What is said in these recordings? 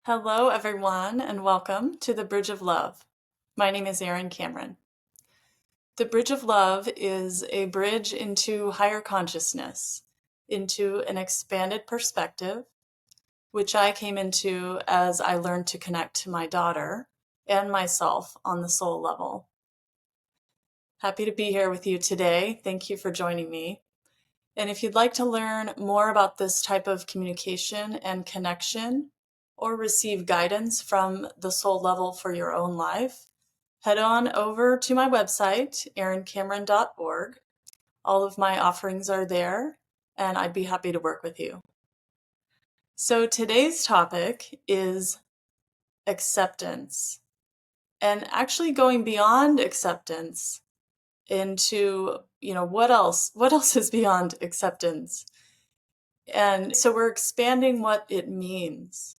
Hello, everyone, and welcome to the Bridge of Love. My name is Erin Cameron. The Bridge of Love is a bridge into higher consciousness, into an expanded perspective, which I came into as I learned to connect to my daughter and myself on the soul level. Happy to be here with you today. Thank you for joining me. And if you'd like to learn more about this type of communication and connection, or receive guidance from the soul level for your own life, head on over to my website, erincameron.org. All of my offerings are there, and I'd be happy to work with you. So today's topic is acceptance, and actually going beyond acceptance into, what else is beyond acceptance? And so we're expanding what it means,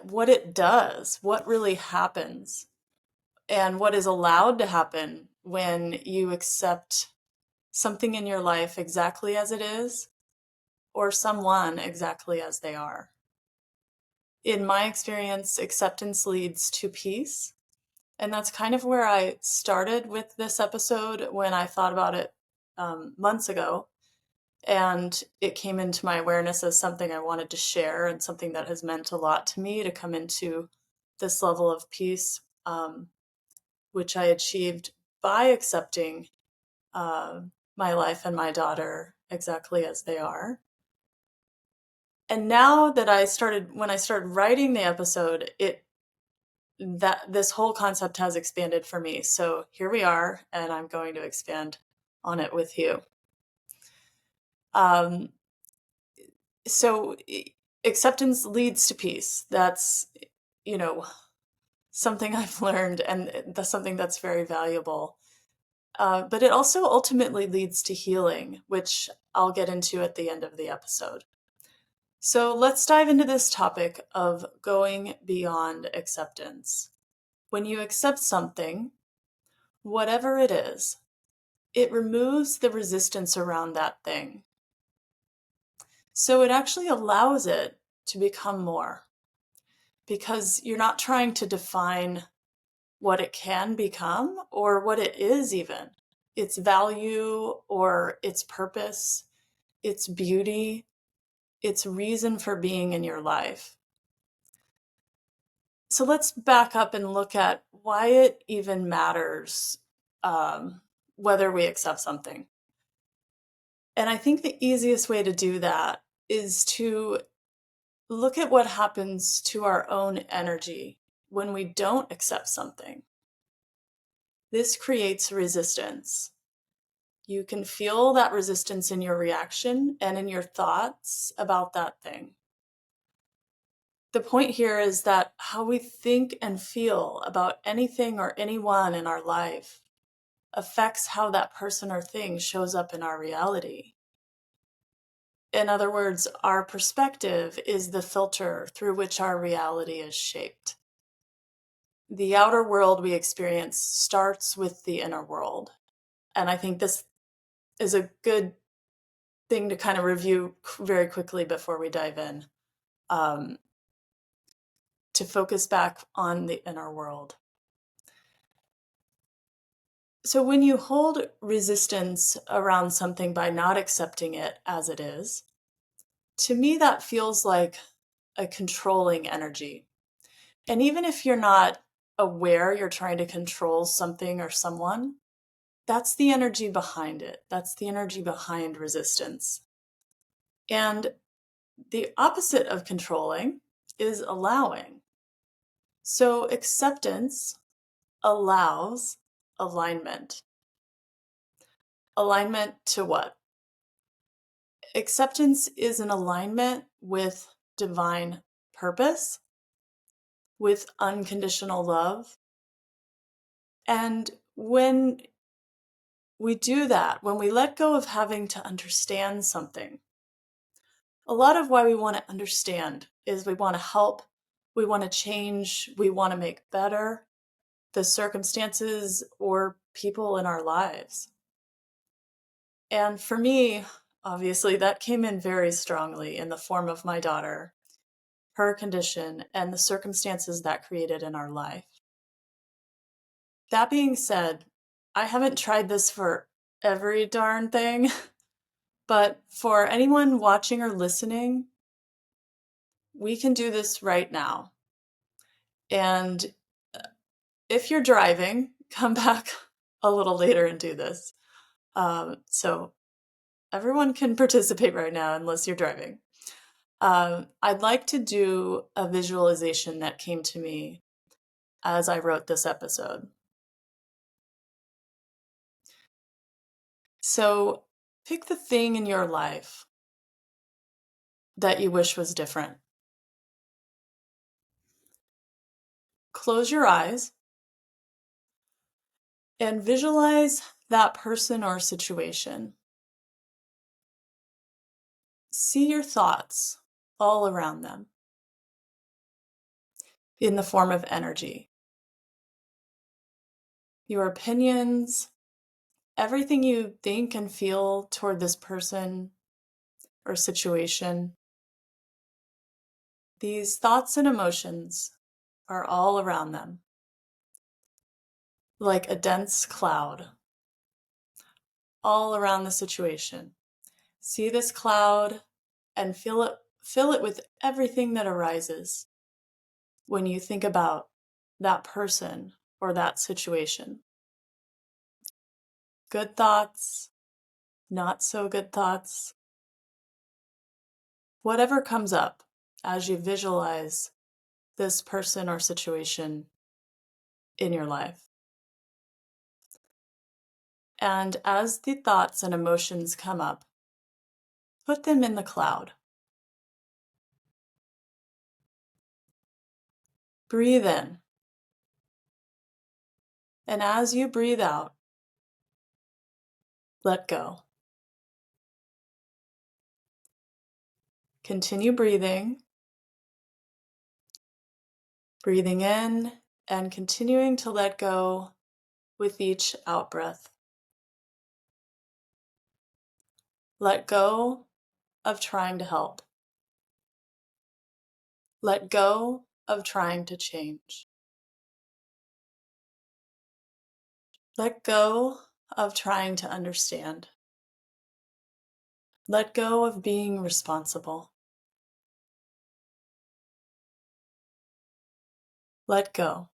what it does, what really happens, and what is allowed to happen when you accept something in your life exactly as it is, or someone exactly as they are. In my experience, acceptance leads to peace. And that's kind of where I started with this episode when I thought about it months ago. And it came into my awareness as something I wanted to share and something that has meant a lot to me to come into this level of peace, which I achieved by accepting uh, my life and my daughter exactly as they are. And now that when I started writing the episode, that this whole concept has expanded for me. So here we are, and I'm going to expand on it with you. Um, so acceptance leads to peace. That's, you know, something I've learned, and that's something that's very valuable. But it also ultimately leads to healing, which I'll get into at the end of the episode. So let's dive into this topic of going beyond acceptance. When you accept something, whatever it is, it removes the resistance around that thing. So it actually allows it to become more, because you're not trying to define what it can become or what it is, even its value or its purpose, its beauty, its reason for being in your life. So let's back up and look at why it even matters, whether we accept something. And I think the easiest way to do that is to look at what happens to our own energy when we don't accept something. This creates resistance. You can feel that resistance in your reaction and in your thoughts about that thing. The point here is that how we think and feel about anything or anyone in our life affects how that person or thing shows up in our reality. In other words, our perspective is the filter through which our reality is shaped. The outer world we experience starts with the inner world. And I think this is a good thing to kind of review very quickly before we dive in, to focus back on the inner world. So when you hold resistance around something by not accepting it as it is, to me that feels like a controlling energy. And even if you're not aware you're trying to control something or someone, that's the energy behind it. That's the energy behind resistance. And the opposite of controlling is allowing. So acceptance allows alignment. Alignment to what? Acceptance is an alignment with divine purpose, with unconditional love. And when we do that, when we let go of having to understand something, a lot of why we want to understand is we want to help, we want to change, we want to make better the circumstances or people in our lives. And for me, obviously, that came in very strongly in the form of my daughter. her condition, and the circumstances that created in our life. That being said, I haven't tried this for every darn thing, but for anyone watching or listening, we can do this right now. And if you're driving, come back a little later and do this. So everyone can participate right now unless you're driving. I'd like to do a visualization that came to me as I wrote this episode. So pick the thing in your life that you wish was different. Close your eyes and visualize that person or situation. See your thoughts all around them in the form of energy. Your opinions, everything you think and feel toward this person or situation. These thoughts and emotions are all around them, like a dense cloud, all around the situation. See this cloud and fill it with everything that arises when you think about that person or that situation. Good thoughts, not so good thoughts. Whatever comes up as you visualize this person or situation in your life. And as the thoughts and emotions come up, put them in the cloud. Breathe in. And as you breathe out, let go. Continue breathing. Breathing in and continuing to let go with each out breath. Let go of trying to help. Let go of trying to change. Let go of trying to understand. Let go of being responsible. Let go.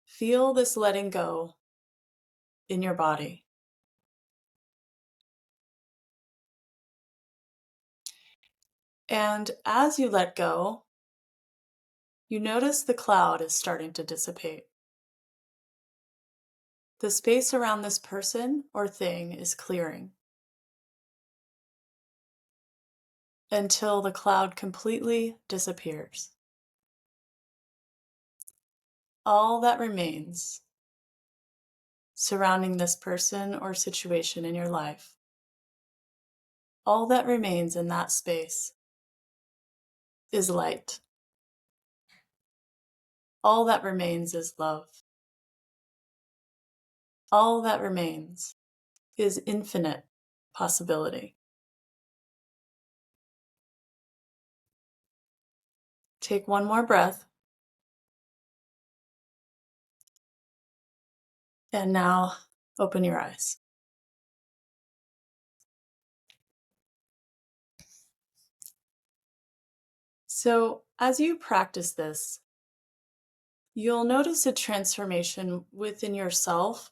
Feel this letting go in your body. And as you let go, you notice the cloud is starting to dissipate. The space around this person or thing is clearing until the cloud completely disappears. All that remains surrounding this person or situation in your life, all that remains in that space is light. All that remains is love. All that remains is infinite possibility. Take one more breath. And now open your eyes. So as you practice this, you'll notice a transformation within yourself,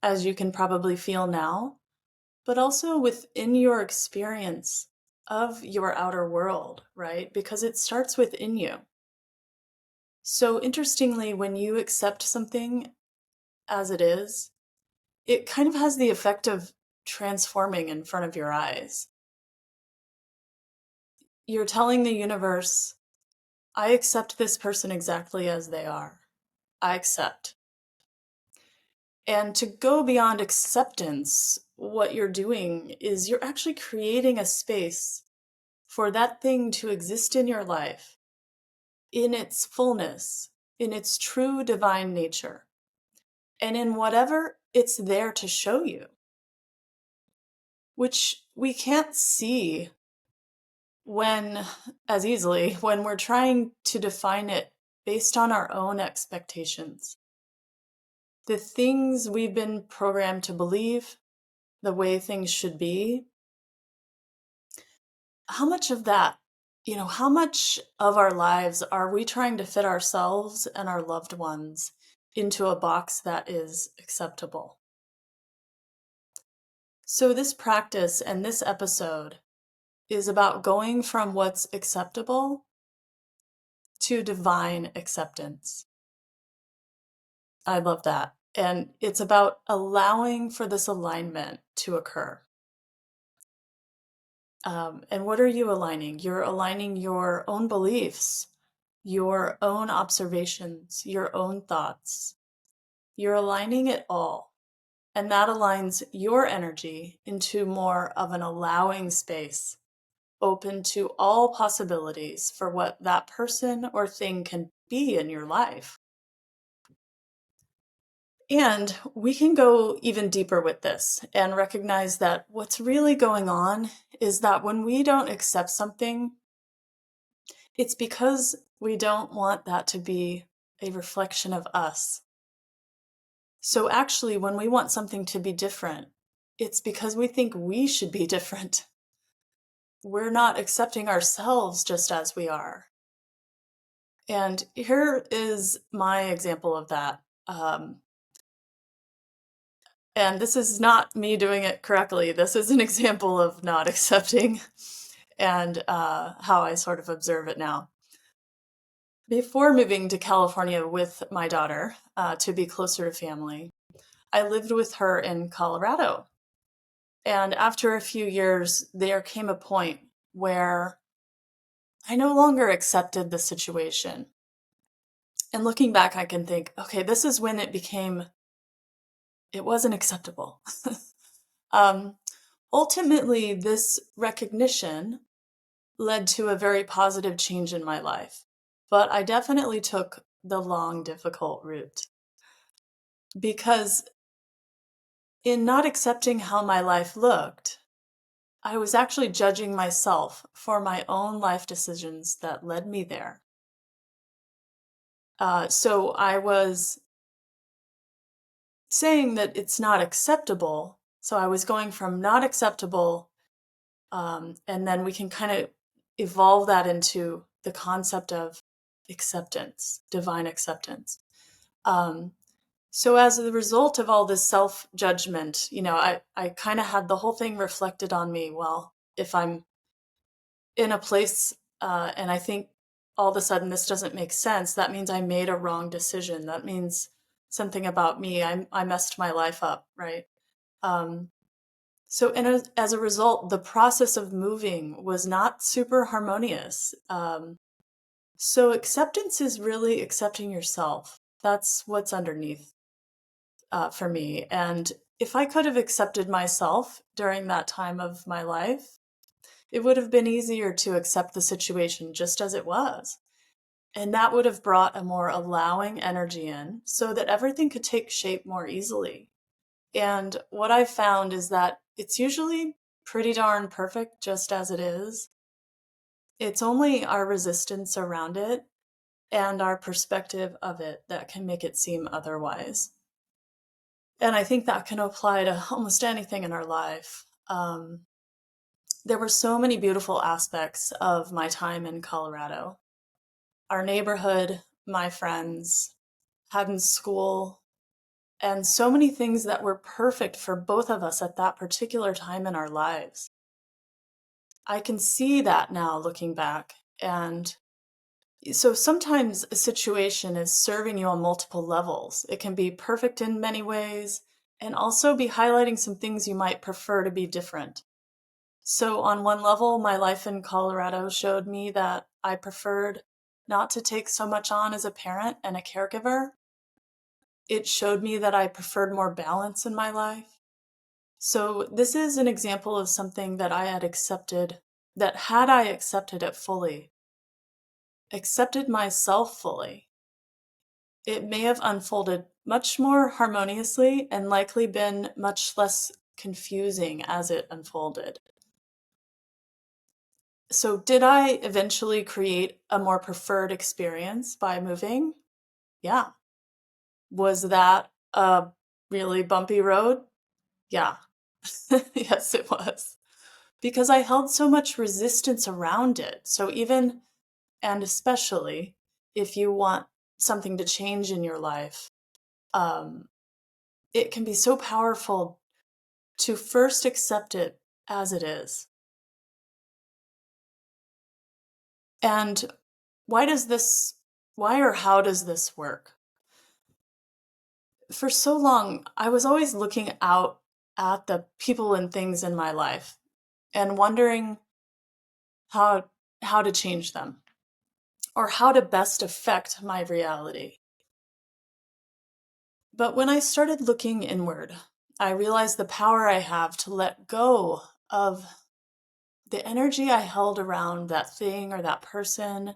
as you can probably feel now, but also within your experience of your outer world, right? Because it starts within you. So interestingly, when you accept something as it is, it kind of has the effect of transforming in front of your eyes. You're telling the universe, I accept this person exactly as they are. I accept. And to go beyond acceptance, what you're doing is you're actually creating a space for that thing to exist in your life in its fullness, in its true divine nature, and in whatever it's there to show you. which we can't see when as easily when we're trying to define it based on our own expectations. The things we've been programmed to believe, the way things should be, how much of that, how much of our lives are we trying to fit ourselves and our loved ones into a box that is acceptable? So, this practice and this episode is about going from what's acceptable to divine acceptance. I love that. And it's about allowing for this alignment to occur. And what are you aligning? You're aligning your own beliefs, your own observations, your own thoughts. You're aligning it all. And that aligns your energy into more of an allowing space, open to all possibilities for what that person or thing can be in your life. And we can go even deeper with this and recognize that what's really going on is that when we don't accept something, it's because we don't want that to be a reflection of us. So actually, when we want something to be different, it's because we think we should be different. We're not accepting ourselves just as we are. And here is my example of that. And this is not me doing it correctly. This is an example of not accepting and how I sort of observe it now. Before moving to California with my daughter to be closer to family, I lived with her in Colorado. And after a few years, there came a point where I no longer accepted the situation. And looking back, I can think, okay, this is when it wasn't acceptable. Ultimately, this recognition led to a very positive change in my life, but I definitely took the long, difficult route because in not accepting how my life looked, I was actually judging myself for my own life decisions that led me there. So I was saying that it's not acceptable. So I was going from not acceptable, and then we can kind of evolve that into the concept of acceptance, divine acceptance. So as a result of all this self-judgment, I kind of had the whole thing reflected on me. Well, if I'm in a place and I think all of a sudden this doesn't make sense, that means I made a wrong decision. That means something about me. I messed my life up, right? So as a result, the process of moving was not super harmonious. So acceptance is really accepting yourself. That's what's underneath for me. And if I could have accepted myself during that time of my life, it would have been easier to accept the situation just as it was. And that would have brought a more allowing energy in so that everything could take shape more easily. And what I've found is that it's usually pretty darn perfect just as it is. It's only our resistance around it and our perspective of it that can make it seem otherwise. And I think that can apply to almost anything in our life. There were so many beautiful aspects of my time in Colorado. Our neighborhood, my friends, Haddon School, and so many things that were perfect for both of us at that particular time in our lives. I can see that now looking back. And so sometimes a situation is serving you on multiple levels. It can be perfect in many ways and also be highlighting some things you might prefer to be different. So on one level, my life in Colorado showed me that I preferred not to take so much on as a parent and a caregiver. It showed me that I preferred more balance in my life. So this is an example of something that I had accepted, that had I accepted it fully, accepted myself fully, it may have unfolded much more harmoniously and likely been much less confusing as it unfolded. So did I eventually create a more preferred experience by moving? Yeah. Was that a really bumpy road? Yeah. Yes, it was. Because I held so much resistance around it. So even and especially if you want something to change in your life, it can be so powerful to first accept it as it is. And why or how does this work? For so long, I was always looking out at the people and things in my life and wondering how how to change them or how to best affect my reality. But when I started looking inward, I realized the power I have to let go of the energy I held around that thing or that person,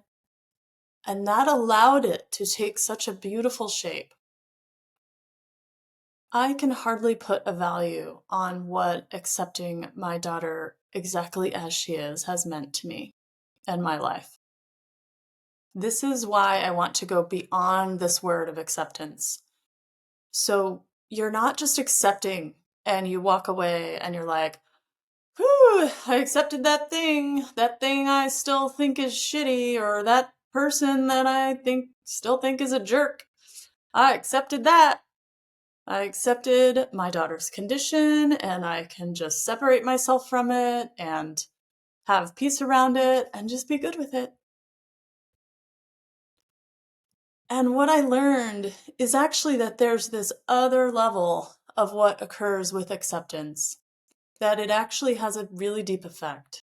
and that allowed it to take such a beautiful shape. I can hardly put a value on what accepting my daughter exactly as she is has meant to me and my life. This is why I want to go beyond this word of acceptance. So you're not just accepting and you walk away and you're like, whew, I accepted that thing I still think is shitty, or that person that I still think is a jerk. I accepted that. I accepted my daughter's condition and I can just separate myself from it and have peace around it and just be good with it. And what I learned is actually that there's this other level of what occurs with acceptance, that it actually has a really deep effect.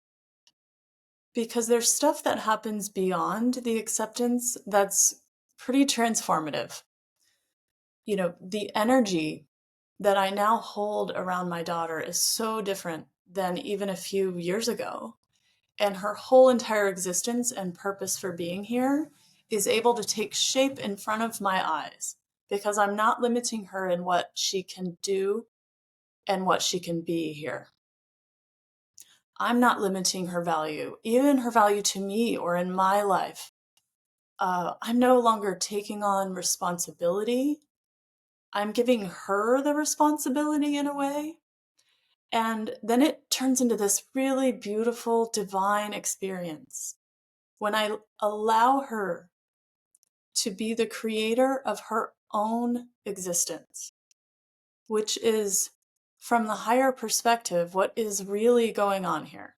Because there's stuff that happens beyond the acceptance that's pretty transformative. You know, the energy that I now hold around my daughter is so different than even a few years ago. And her whole entire existence and purpose for being here is able to take shape in front of my eyes because I'm not limiting her in what she can do and what she can be here. I'm not limiting her value, even her value to me or in my life. I'm no longer taking on responsibility. I'm giving her the responsibility in a way. And then it turns into this really beautiful, divine experience when I allow her to be the creator of her own existence, which is, from the higher perspective, what is really going on here.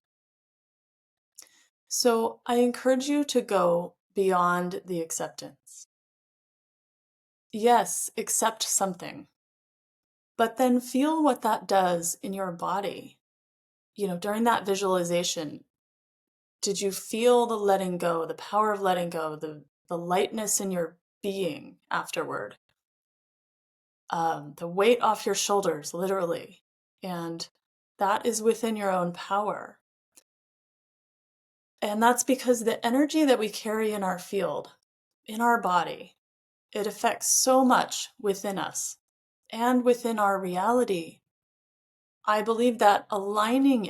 So I encourage you to go beyond the acceptance. Yes, accept something, but then feel what that does in your body. You know, during that visualization, did you feel the letting go, the power of letting go, the lightness in your being afterward? The weight off your shoulders, literally. And that is within your own power. And that's because the energy that we carry in our field, in our body, it affects so much within us and within our reality. I believe that aligning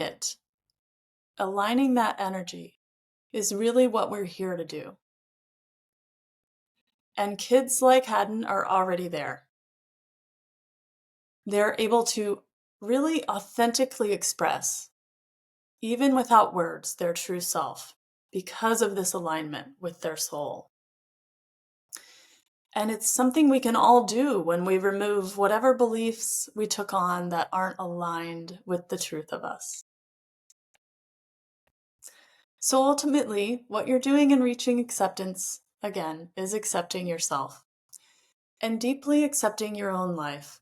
that energy is really what we're here to do. And kids like Haddon are already there. They're able to really authentically express, even without words, their true self because of this alignment with their soul. And it's something we can all do when we remove whatever beliefs we took on that aren't aligned with the truth of us. So ultimately, what you're doing in reaching acceptance, again, is accepting yourself and deeply accepting your own life,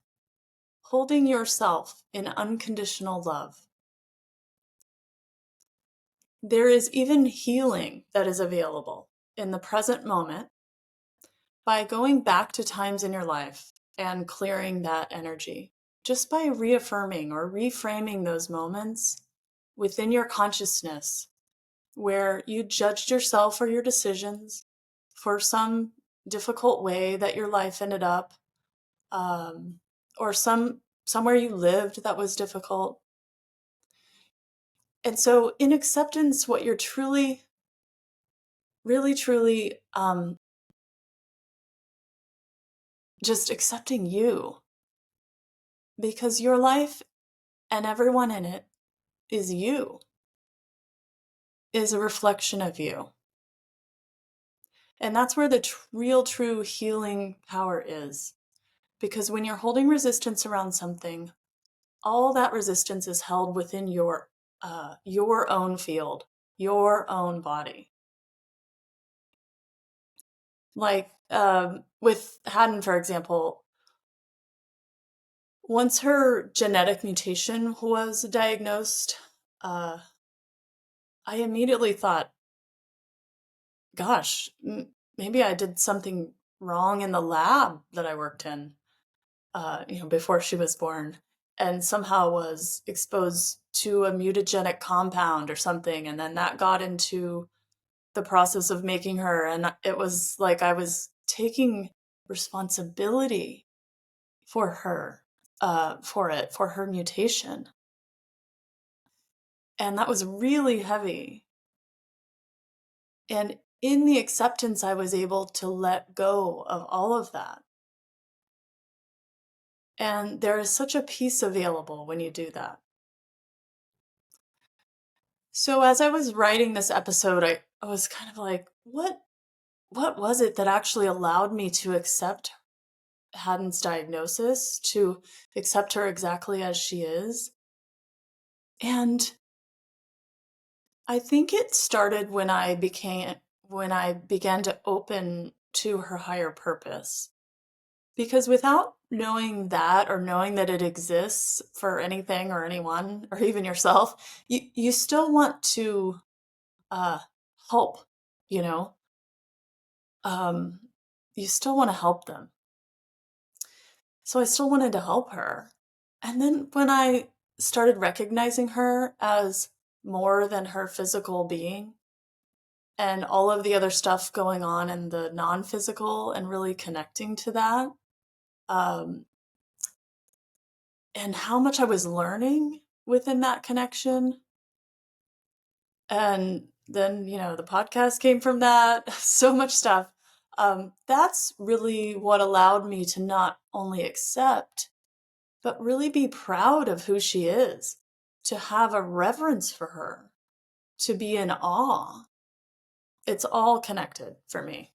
holding yourself in unconditional love. There is even healing that is available in the present moment by going back to times in your life and clearing that energy, just by reaffirming or reframing those moments within your consciousness where you judged yourself or your decisions for some difficult way that your life ended up, or some somewhere you lived that was difficult. And so in acceptance, what you're truly, really, truly just accepting you, because your life and everyone in it is you, is a reflection of you. And that's where the real, true healing power is. Because when you're holding resistance around something, all that resistance is held within your own field, your own body. Like with Haddon, for example, once her genetic mutation was diagnosed, I immediately thought, gosh, maybe I did something wrong in the lab that I worked in, before she was born, and somehow was exposed to a mutagenic compound or something. And then that got into the process of making her. And it was like I was taking responsibility for her, for her mutation. And that was really heavy. And in the acceptance, I was able to let go of all of that. And there is such a peace available when you do that. So as I was writing this episode, I was kind of like, what was it that actually allowed me to accept Haddon's diagnosis, to accept her exactly as she is? And I think it started when I began to open to her higher purpose. Because without knowing that, or knowing that it exists for anything or anyone, or even yourself, you still want to uh, help, you know? You still want to help them. So I still wanted to help her. And then when I started recognizing her as more than her physical being and all of the other stuff going on in the non-physical, and really connecting to that, um, and how much I was learning within that connection. And then, the podcast came from that, so much stuff. That's really what allowed me to not only accept, but really be proud of who she is, to have a reverence for her, to be in awe. It's all connected for me.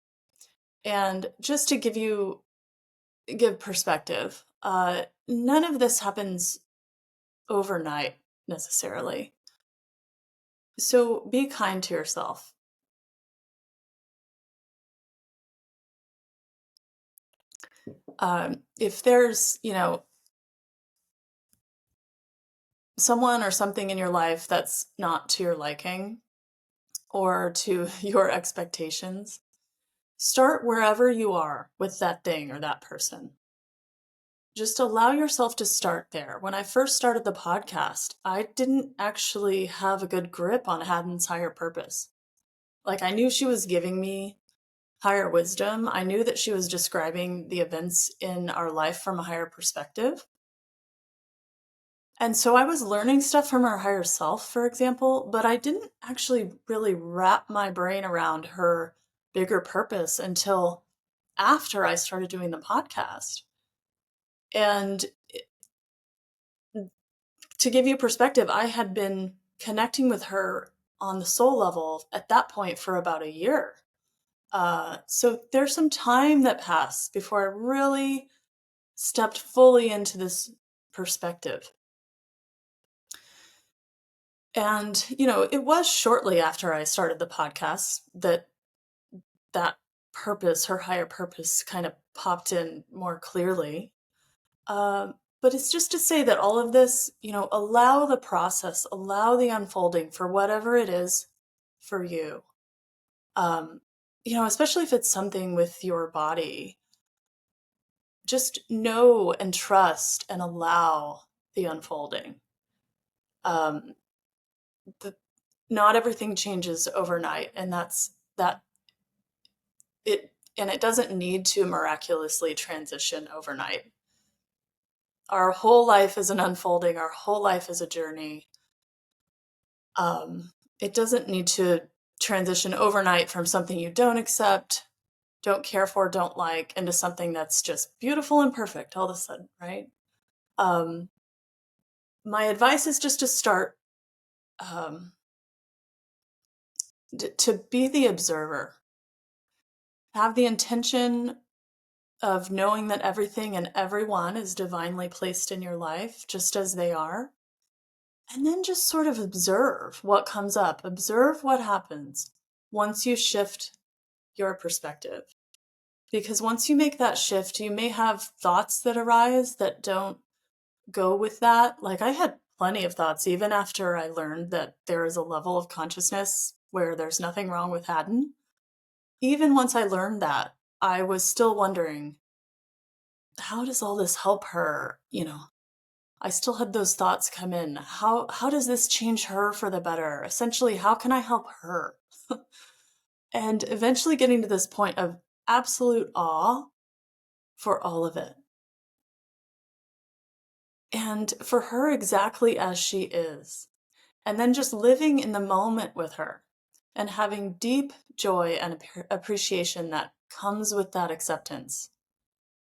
And just to give perspective, none of this happens overnight necessarily. So be kind to yourself. If there's, someone or something in your life that's not to your liking or to your expectations, start wherever you are with that thing or that person. Just allow yourself to start there. When I first started the podcast, I didn't actually have a good grip on Haddon's higher purpose. Like, I knew she was giving me higher wisdom. I knew that she was describing the events in our life from a higher perspective. And so I was learning stuff from her higher self, for example, but I didn't actually really wrap my brain around her bigger purpose until after I started doing the podcast. And to give you perspective, I had been connecting with her on the soul level at that point for about a year. So there's some time that passed before I really stepped fully into this perspective. And, it was shortly after I started the podcast that purpose, her higher purpose, kind of popped in more clearly. But it's just to say that all of this, allow the process, allow the unfolding for whatever it is for you. Especially if it's something with your body, just know and trust and allow the unfolding. Not everything changes overnight, and it doesn't need to miraculously transition overnight. our whole life is an unfolding, our whole life is a journey. It doesn't need to transition overnight from something you don't accept, don't care for, don't like, into something that's just beautiful and perfect all of a sudden, right? My advice is just to start to be the observer. Have the intention of knowing that everything and everyone is divinely placed in your life just as they are. And then just sort of observe what comes up, observe what happens once you shift your perspective. Because once you make that shift, you may have thoughts that arise that don't go with that. Like I had plenty of thoughts, even after I learned that there is a level of consciousness where there's nothing wrong with Haddon. Even once I learned that, I was still wondering, how does all this help her? I still had those thoughts come in. How does this change her for the better? Essentially, how can I help her? And eventually getting to this point of absolute awe for all of it. And for her exactly as she is. And then just living in the moment with her and having deep joy and appreciation that comes with that acceptance.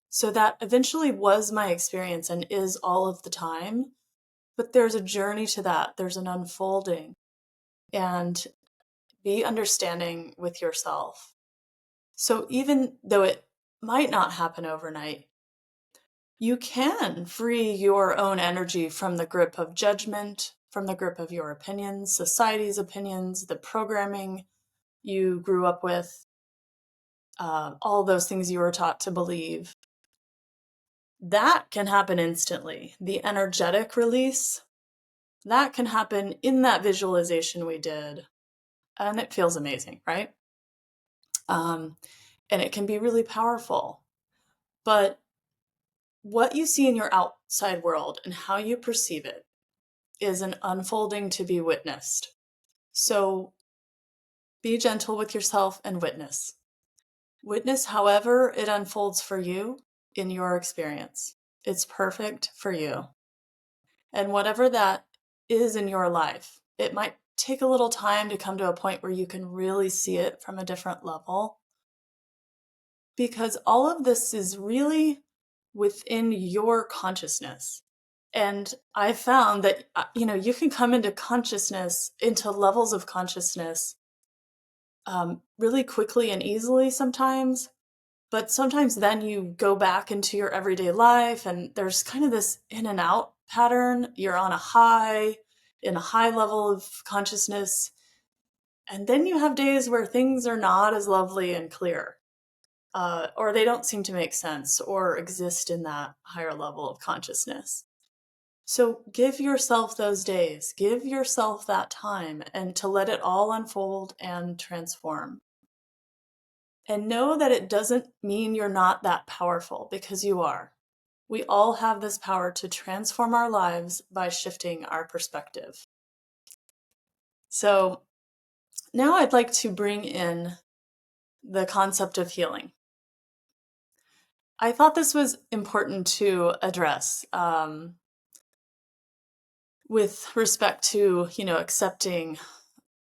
So that eventually was my experience and is all of the time. But there's a journey to that. There's an unfolding. And be understanding with yourself. So even though it might not happen overnight, you can free your own energy from the grip of judgment, from the grip of your opinions, society's opinions, the programming you grew up with, all those things you were taught to believe. That can happen instantly. The energetic release, that can happen in that visualization we did. And it feels amazing, right? And it can be really powerful. But what you see in your outside world and how you perceive it is an unfolding to be witnessed. So be gentle with yourself and witness. Witness however it unfolds for you in your experience. It's perfect for you. And whatever that is in your life, it might take a little time to come to a point where you can really see it from a different level. Because all of this is really within your consciousness. And I found that, you can come into consciousness, into levels of consciousness really quickly and easily sometimes. But sometimes then you go back into your everyday life and there's kind of this in and out pattern. You're on in a high level of consciousness. And then you have days where things are not as lovely and clear. Or they don't seem to make sense or exist in that higher level of consciousness. So give yourself those days, give yourself that time, and to let it all unfold and transform. And know that it doesn't mean you're not that powerful, because you are. We all have this power to transform our lives by shifting our perspective. So now I'd like to bring in the concept of healing. I thought this was important to address with respect to, accepting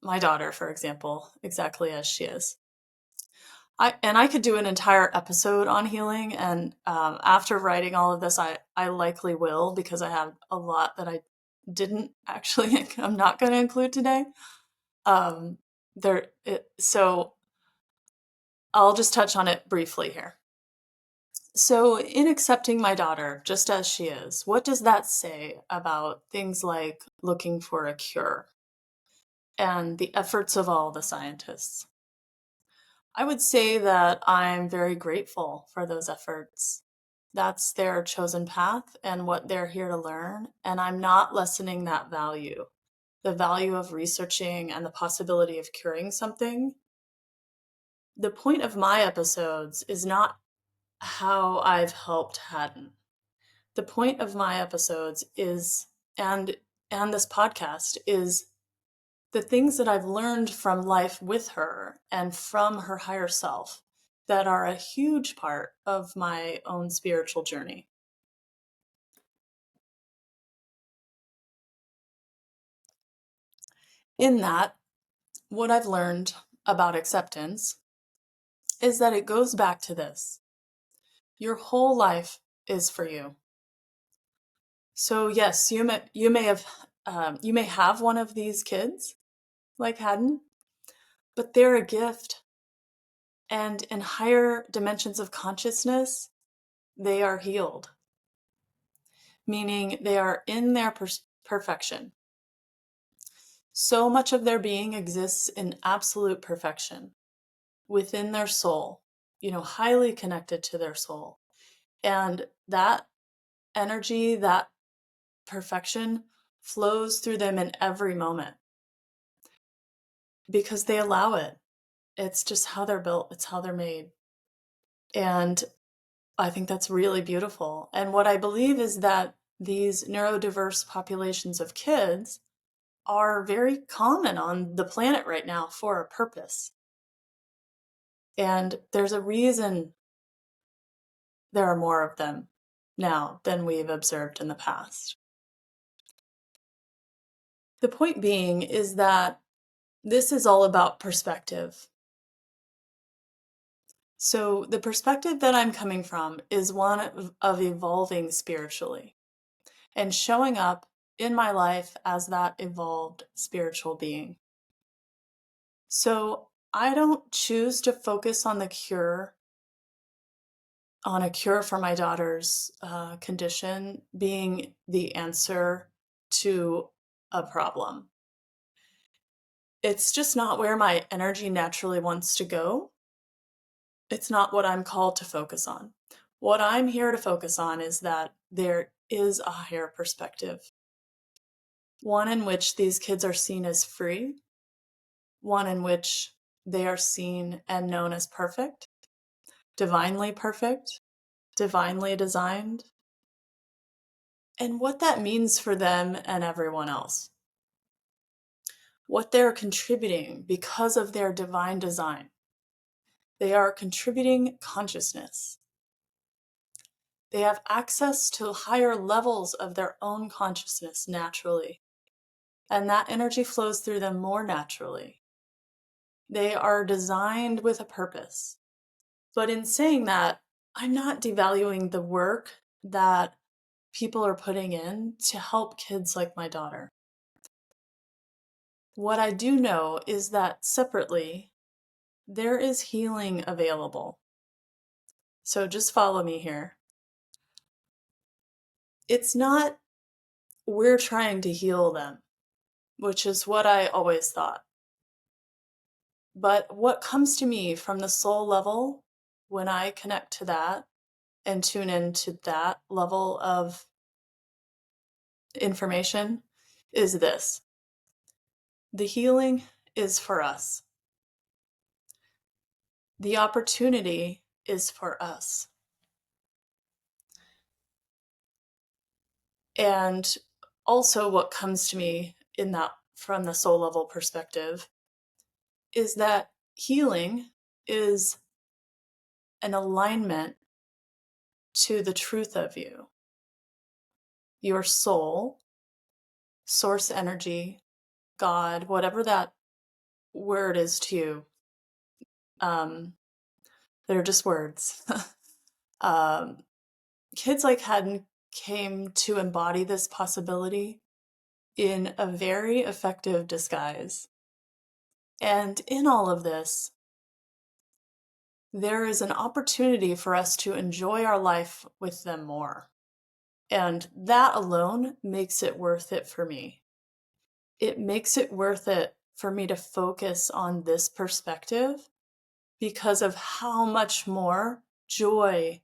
my daughter, for example, exactly as she is. I could do an entire episode on healing, and after writing all of this, I likely will, because I have a lot that I didn't actually, I'm not going to include today. So I'll just touch on it briefly here. So in accepting my daughter just as she is, what does that say about things like looking for a cure and the efforts of all the scientists? I would say that I'm very grateful for those efforts. That's their chosen path and what they're here to learn, and I'm not lessening that value, the value of researching and the possibility of curing something. The point of my episodes is not how I've helped Haddon. The point of my episodes is, and this podcast is, the things that I've learned from life with her and from her higher self that are a huge part of my own spiritual journey. In that, what I've learned about acceptance is that it goes back to this. Your whole life is for you. So yes, you may have one of these kids like Haddon, but they're a gift. And in higher dimensions of consciousness, they are healed, meaning they are in their perfection. So much of their being exists in absolute perfection within their soul, highly connected to their soul. And that energy, that perfection flows through them in every moment because they allow it. It's just how they're built, it's how they're made. And I think that's really beautiful. And what I believe is that these neurodiverse populations of kids are very common on the planet right now for a purpose. And there's a reason there are more of them now than we've observed in the past. The point being is that this is all about perspective. So the perspective that I'm coming from is one of evolving spiritually and showing up in my life as that evolved spiritual being. So I don't choose to focus on a cure for my daughter's condition being the answer to a problem. It's just not where my energy naturally wants to go. It's not what I'm called to focus on. What I'm here to focus on is that there is a higher perspective, one in which these kids are seen as free, one in which they are seen and known as perfect, divinely designed, and what that means for them and everyone else. What they're contributing because of their divine design. They are contributing consciousness. They have access to higher levels of their own consciousness naturally, and that energy flows through them more naturally. They are designed with a purpose. But in saying that, I'm not devaluing the work that people are putting in to help kids like my daughter. What I do know is that separately, there is healing available. So just follow me here. It's not we're trying to heal them, which is what I always thought. But what comes to me from the soul level when I connect to that and tune into that level of information is this. The healing is for us. The opportunity is for us. And also what comes to me in that from the soul level perspective is that healing is an alignment to the truth of you, your soul, source energy, God, whatever that word is to you. They're just words. Kids like Haddon came to embody this possibility in a very effective disguise. And in all of this, there is an opportunity for us to enjoy our life with them more. And that alone makes it worth it for me. It makes it worth it for me to focus on this perspective because of how much more joy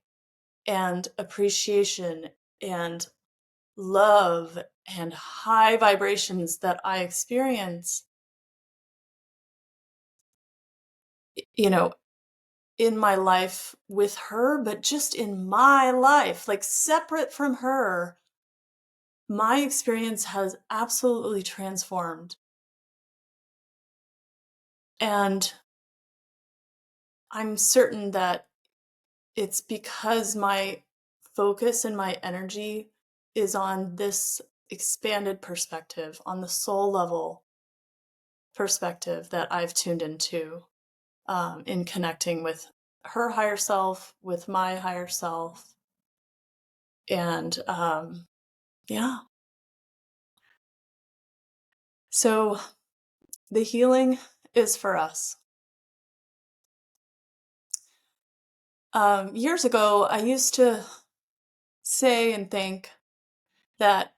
and appreciation and love and high vibrations that I experience, in my life with her, but just in my life, like separate from her, my experience has absolutely transformed. And I'm certain that it's because my focus and my energy is on this expanded perspective, on the soul level, perspective that I've tuned into in connecting with her higher self, with my higher self. And yeah, so the healing is for us. Years ago, I used to say and think that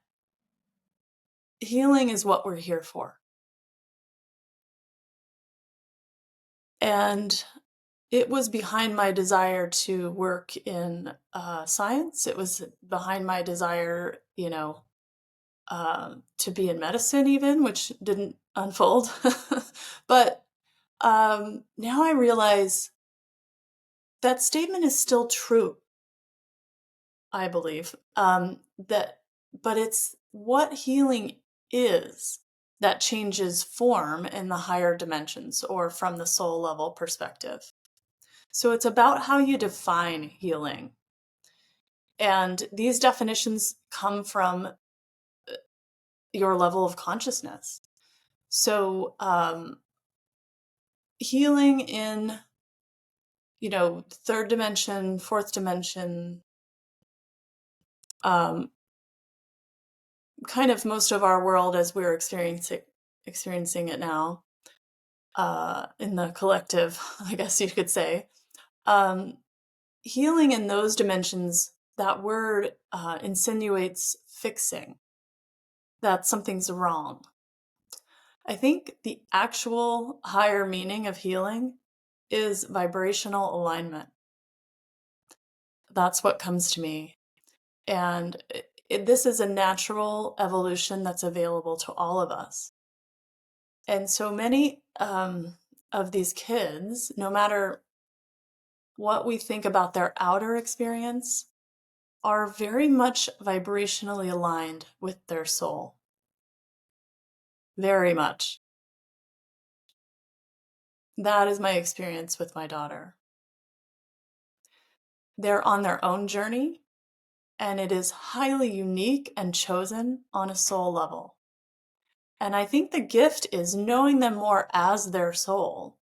healing is what we're here for. And it was behind my desire to work in science. It was behind my desire, to be in medicine, even, which didn't unfold. But now I realize that statement is still true, I believe. But it's what healing is that changes form in the higher dimensions or from the soul level perspective. So it's about how you define healing. And these definitions come from your level of consciousness. So healing in, third dimension, fourth dimension, kind of most of our world as we're experiencing it now, in the collective, I guess you could say. Healing in those dimensions, that word insinuates fixing, that something's wrong. I think the actual higher meaning of healing is vibrational alignment. That's what comes to me. And this is a natural evolution that's available to all of us. And so many of these kids, no matter what we think about their outer experience, are very much vibrationally aligned with their soul. Very much. That is my experience with my daughter. They're on their own journey, and it is highly unique and chosen on a soul level. And I think the gift is knowing them more as their soul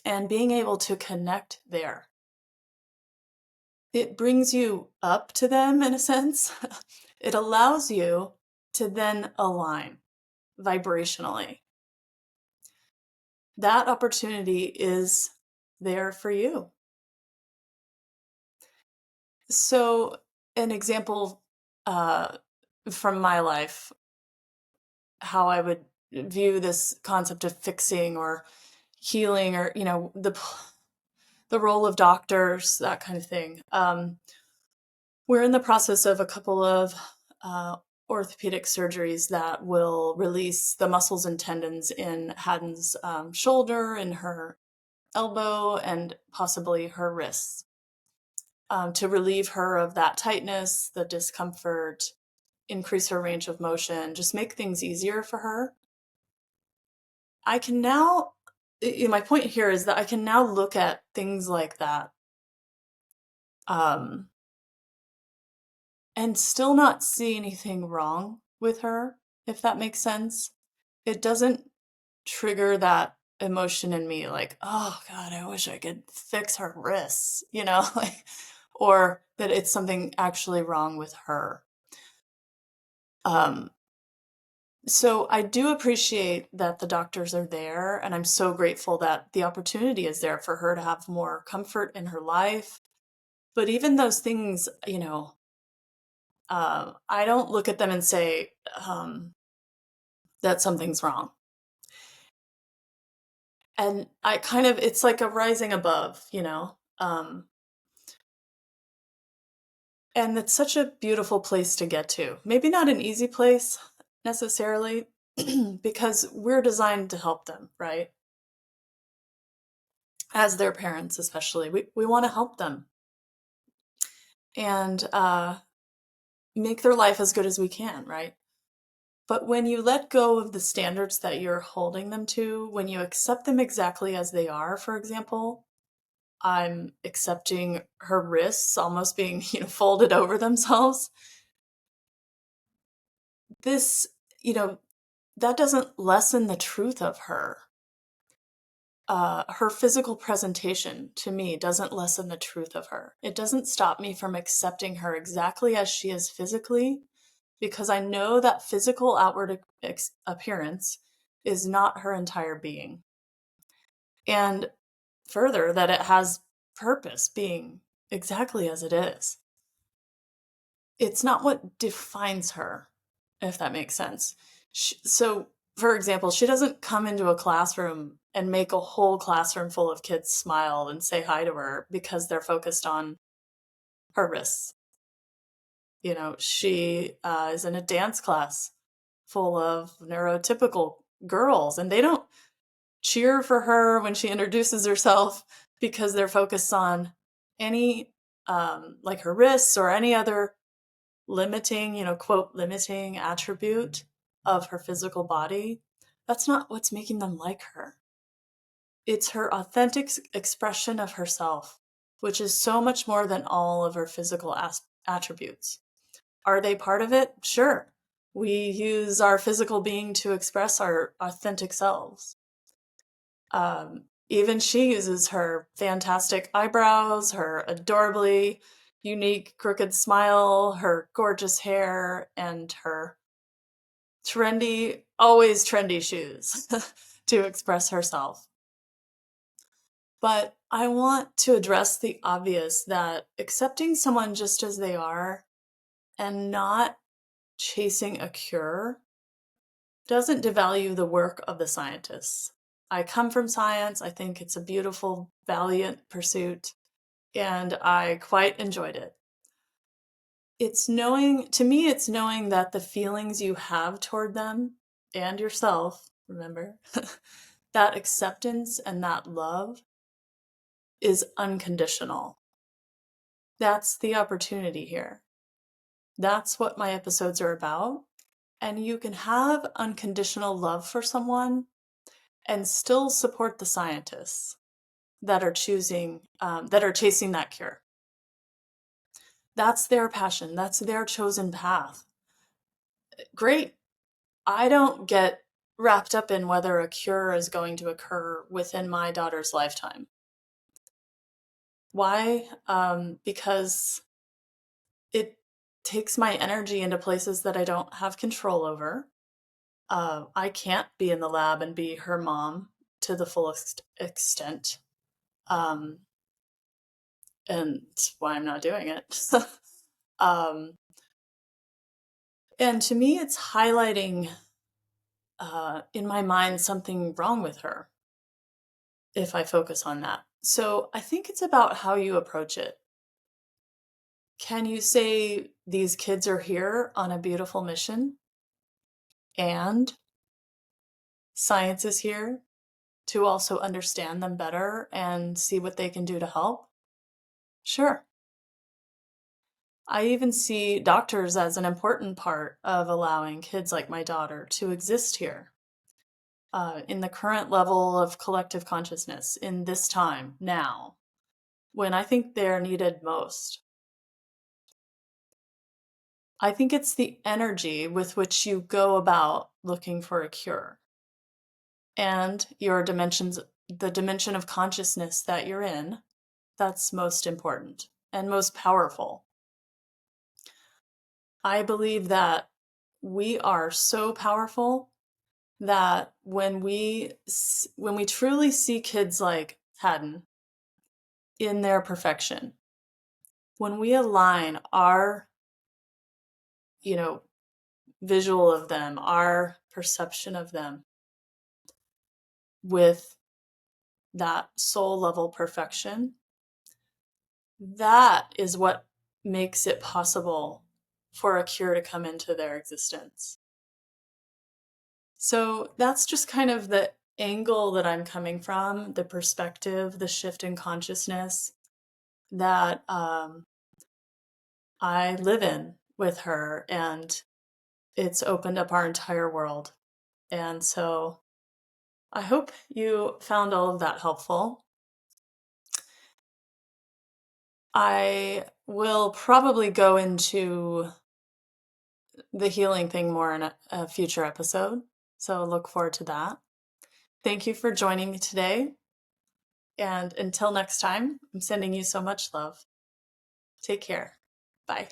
and being able to connect there. It brings you up to them in a sense. It allows you to then align vibrationally. That opportunity is there for you. So, an example from my life, how I would view this concept of fixing or healing, or the role of doctors, that kind of thing. We're in the process of a couple of orthopedic surgeries that will release the muscles and tendons in Haddon's shoulder and her elbow and possibly her wrists, to relieve her of that tightness, the discomfort, increase her range of motion, just make things easier for her. I can now, my point here is that I can now look at things like that and still not see anything wrong with her, if that makes sense. It doesn't trigger that emotion in me like, oh God, I wish I could fix her wrists, like, or that it's something actually wrong with her. So I do appreciate that the doctors are there, and I'm so grateful that the opportunity is there for her to have more comfort in her life. But even those things, I don't look at them and say that something's wrong. And it's like a rising above, and it's such a beautiful place to get to. Maybe not an easy place necessarily, because we're designed to help them, right? As their parents, especially, we want to help them and make their life as good as we can, right? But when you let go of the standards that you're holding them to, when you accept them exactly as they are, for example, I'm accepting her wrists almost being, folded over themselves. This, that doesn't lessen the truth of her. Her physical presentation to me doesn't lessen the truth of her. It doesn't stop me from accepting her exactly as she is physically, because I know that physical outward appearance is not her entire being. And further, that it has purpose being exactly as it is. It's not what defines her, if that makes sense. So, for example, she doesn't come into a classroom and make a whole classroom full of kids smile and say hi to her because they're focused on her wrists. You know, she is in a dance class full of neurotypical girls, and they don't cheer for her when she introduces herself because they're focused on any, like her wrists or any other limiting, quote, limiting attribute of her physical body. That's not what's making them like her. It's her authentic expression of herself, which is so much more than all of her physical attributes. Are they part of it? Sure. We use our physical being to express our authentic selves. Even she uses her fantastic eyebrows, her adorably unique crooked smile, her gorgeous hair, and her always trendy shoes to express herself. But I want to address the obvious that accepting someone just as they are and not chasing a cure doesn't devalue the work of the scientists. I come from science. I think it's a beautiful, valiant pursuit, and I quite enjoyed it. To me, it's knowing that the feelings you have toward them and yourself, remember, that acceptance and that love is unconditional. That's the opportunity here. That's what my episodes are about. And you can have unconditional love for someone and still support the scientists that are chasing that cure. That's their passion. That's their chosen path. Great. I don't get wrapped up in whether a cure is going to occur within my daughter's lifetime. Why? Because it takes my energy into places that I don't have control over. I can't be in the lab and be her mom to the fullest extent. And that's why I'm not doing it. And to me, it's highlighting in my mind something wrong with her if I focus on that. So I think it's about how you approach it. Can you say these kids are here on a beautiful mission and science is here to also understand them better and see what they can do to help? Sure. I even see doctors as an important part of allowing kids like my daughter to exist here in the current level of collective consciousness in this time now, when I think they're needed most. I think it's the energy with which you go about looking for a cure and the dimension of consciousness that you're in, that's most important and most powerful. I believe that we are so powerful that when we truly see kids like Haddon in their perfection, when we align our, visual of them, our perception of them with that soul level perfection, that is what makes it possible for a cure to come into their existence. So that's just kind of the angle that I'm coming from, the perspective, the shift in consciousness that I live in with her, and it's opened up our entire world. And so I hope you found all of that helpful. I will probably go into the healing thing more in a future episode. So look forward to that. Thank you for joining me today. And until next time, I'm sending you so much love. Take care. Bye.